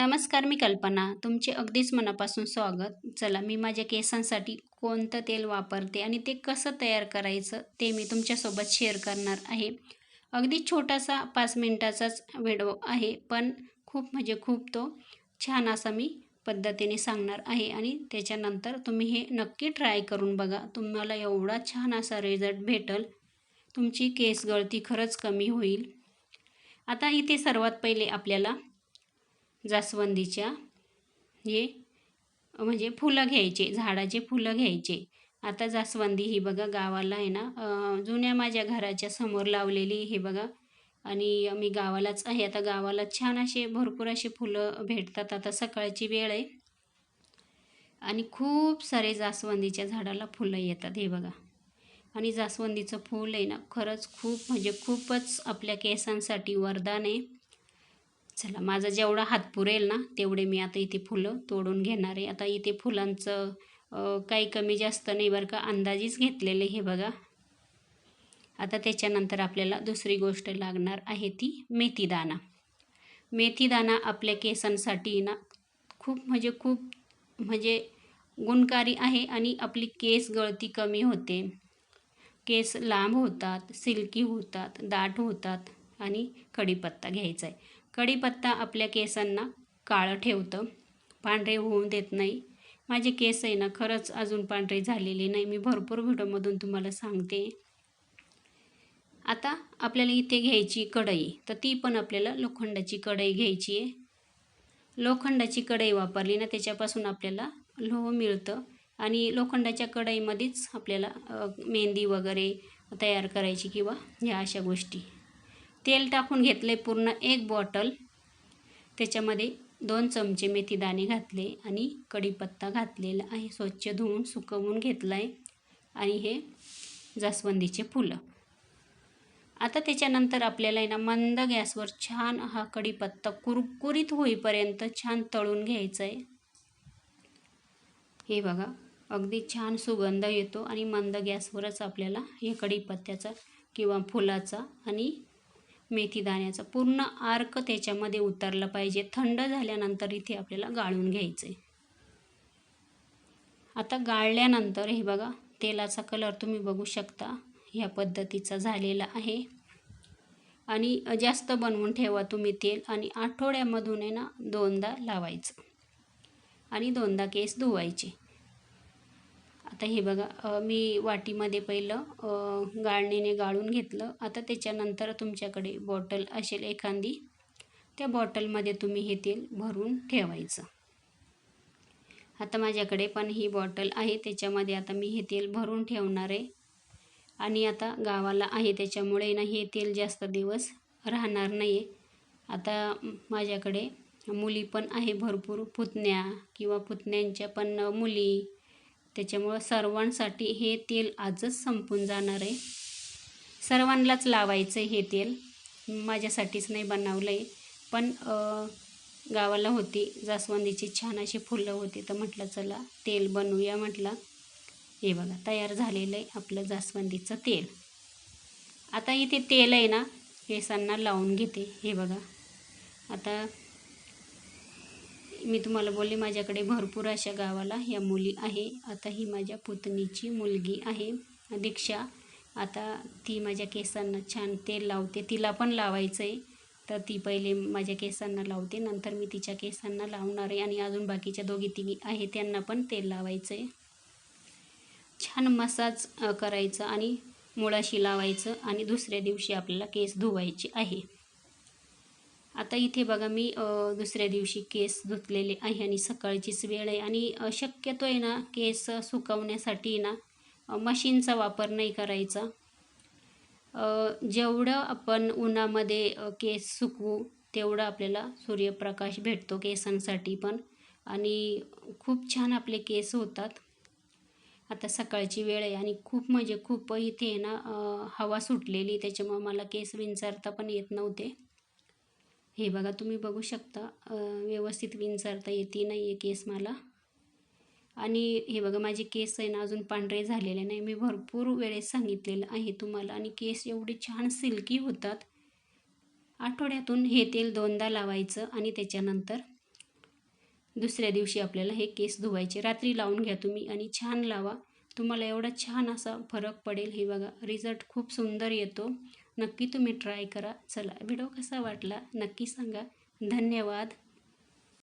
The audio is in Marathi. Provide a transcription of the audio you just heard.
नमस्कार, मी कल्पना. तुमचे अगदीच मनापासून स्वागत. चला, मी माझ्या केसांसाठी कोणतं तेल वापरते आणि ते कसं तयार करायचं ते मी तुमच्यासोबत शेअर करणार आहे. अगदी छोटासा 5 मिनिटाचाच व्हिडिओ आहे, पण खूप म्हणजे खूप तो छान असा मी पद्धतीने सांगणार आहे आणि त्याच्यानंतर तुम्ही हे नक्की ट्राय करून बघा. तुम्हाला एवढा छान असा रिझल्ट भेटेल, तुमची केस गळती खरंच कमी होईल. आता इथे सर्वात पहिले आपल्याला जास्वंदीच्या हे म्हणजे फुलं घ्यायचे, झाडाचे फुलं घ्यायचे. आता जास्वंदी ही बघा गावाला आहे ना, जुन्या माझ्या घराच्या समोर लावलेली हे बघा. आणि मी गावालाच आहे. आता गावाला छान असे भरपूर असे फुलं भेटतात. आता सकाळची वेळ आहे आणि खूप सारे जास्वंदीच्या झाडाला फुलं येतात हे बघा. आणि जास्वंदीचं फूल आहे ना, खरंच खूप म्हणजे खूपच आपल्या केसांसाठी वरदान आहे. चला, माझा जेवढा हात पुरेल ना तेवढे मी आता इथे फुलं तोडून घेणार आहे. आता इथे फुलांचं काही कमी जास्त नाही बरं का, अंदाजीच घेतलेले हे बघा. आता त्याच्यानंतर आपल्याला दुसरी गोष्ट लागणार आहे ती मेथीदाणा. मेथीदाणा आपल्या केसांसाठी ना खूप म्हणजे गुणकारी आहे आणि आपली केस गळती कमी होते. केस लांब होतात, सिल्की होतात, दाट होतात. आणि कढीपत्ता घ्यायचा आहे. कढीपत्ता आपल्या केसांना काळं ठेवतं, पांढरे होऊन देत नाही. माझे केस आहे ना खरंच अजून पांढरे झालेले नाही, मी भरपूर व्हिडिओमधून तुम्हाला सांगते. आता आपल्याला इथे घ्यायची कढई, तर ती पण आपल्याला लोखंडाची कढई घ्यायची आहे. लोखंडाची कढई वापरली ना त्याच्यापासून आपल्याला लोह मिळतं आणि लोखंडाच्या कढईमध्येच आपल्याला मेहंदी वगैरे तयार करायची किंवा ह्या अशा गोष्टी. तेल टाकून घेतले पूर्ण 1 बॉटल. त्याच्यामध्ये 2 चमचे मेथीदाणे घातले आणि कढीपत्ता घातलेला आहे, स्वच्छ धुवून सुकवून घेतला आहे. आणि हे जास्वंदीचे फुलं. आता त्याच्यानंतर आपल्याला आहे ना मंद गॅसवर छान हा कढीपत्ता कुरकुरीत होईपर्यंत छान तळून घ्यायचा आहे. हे बघा, अगदी छान सुगंध येतो आणि मंद गॅसवरच आपल्याला हे कढीपत्त्याचा किंवा फुलाचा आणि मेथीदाण्याचा पूर्ण अर्क त्याच्यामध्ये उतरला पाहिजे. थंड झाल्यानंतर इथे आपल्याला गाळून घ्यायचं आहे. आता गाळल्यानंतर हे बघा, तेलाचा कलर तुम्ही बघू शकता ह्या पद्धतीचा झालेला आहे. आणि जास्त बनवून ठेवा तुम्ही तेल आणि आठवड्यामधून आहे ना 2दा लावायचं आणि 2दा केस धुवायचे. आता हे बघा, मी वाटीमध्ये पहिलं गाळणीने गाळून घेतलं. आता त्याच्यानंतर तुमच्याकडे बॉटल असेल एखादी, त्या बॉटलमध्ये तुम्ही हे तेल भरून ठेवायचं. आता माझ्याकडे पण ही बॉटल आहे, त्याच्यामध्ये आता मी हे तेल भरून ठेवणार आहे. आणि आता गावाला आहे त्याच्यामुळे ना हे तेल जास्त दिवस राहणार नाही आहे. आता माझ्याकडे मुली पण आहे भरपूर, पुतण्या किंवा पुतण्यांच्या पण मुली, त्याच्यामुळं सर्वांसाठी हे तेल आजच संपून जाणार आहे. सर्वांनाच लावायचं हे तेल, माझ्यासाठीच नाही बनवलं आहे. पण गावाला होती जास्वंदीची छान अशी फुलं होती, तर म्हटलं चला तेल बनवूया म्हटलं. हे बघा, तयार झालेलं आहे आपलं जास्वंदीचं तेल. आता इथे तेल आहे ना केसांना लावून घेते. हे बघा, आता मी तुम्हाला बोलले माझ्याकडे भरपूर अशा गावाला ह्या मुली आहे. आता ही माझ्या पुतणीची मुलगी आहे दीक्षा. आता ती माझ्या केसांना छान तेल लावते. तिला पण लावायचं आहे, तर ती पहिले माझ्या केसांना लावते, नंतर मी तिच्या केसांना लावणार आहे. आणि अजून बाकीच्या दोघी तिघी आहे त्यांना पण तेल लावायचं आहे. छान मसाज करायचं आणि मुळाशी लावायचं आणि दुसऱ्या दिवशी आपल्याला केस धुवायचे आहे. आता इथे बघा, मी दुसऱ्या दिवशी केस धुतलेले आहे आणि सकाळचीच वेळ आहे. आणि शक्यतो आहे ना केस सुकवण्यासाठी ना मशीनचा वापर नाही करायचा. जेवढं आपण उन्हामध्ये केस सुकवू तेवढं आपल्याला सूर्यप्रकाश भेटतो केसांसाठी पण, आणि खूप छान आपले केस होतात. आता सकाळची वेळ आहे आणि खूप म्हणजे खूप इथे ना हवा सुटलेली, त्याच्यामुळे मला केस विंचरता पण येत नव्हते. हे बघा, तुम्ही बघू शकता व्यवस्थित विंचरता येते नाही आहे केस मला. आणि हे बघा, माझे केस आहे ना अजून पांढरे झालेले नाही, मी भरपूर वेळेस सांगितलेलं आहे तुम्हाला. आणि केस एवढे छान सिल्की होतात. आठवड्यातून हे तेल 2दा लावायचं आणि त्याच्यानंतर दुसऱ्या दिवशी आपल्याला हे केस धुवायचे. रात्री लावून घ्या तुम्ही आणि छान लावा. तुम्हाला एवढा छान असा फरक पडेल. हे बघा, रिझल्ट खूप सुंदर येतो. नक्की तुम्ही ट्राय करा. चला, व्हिडिओ कसा वाटला नक्की सांगा. धन्यवाद.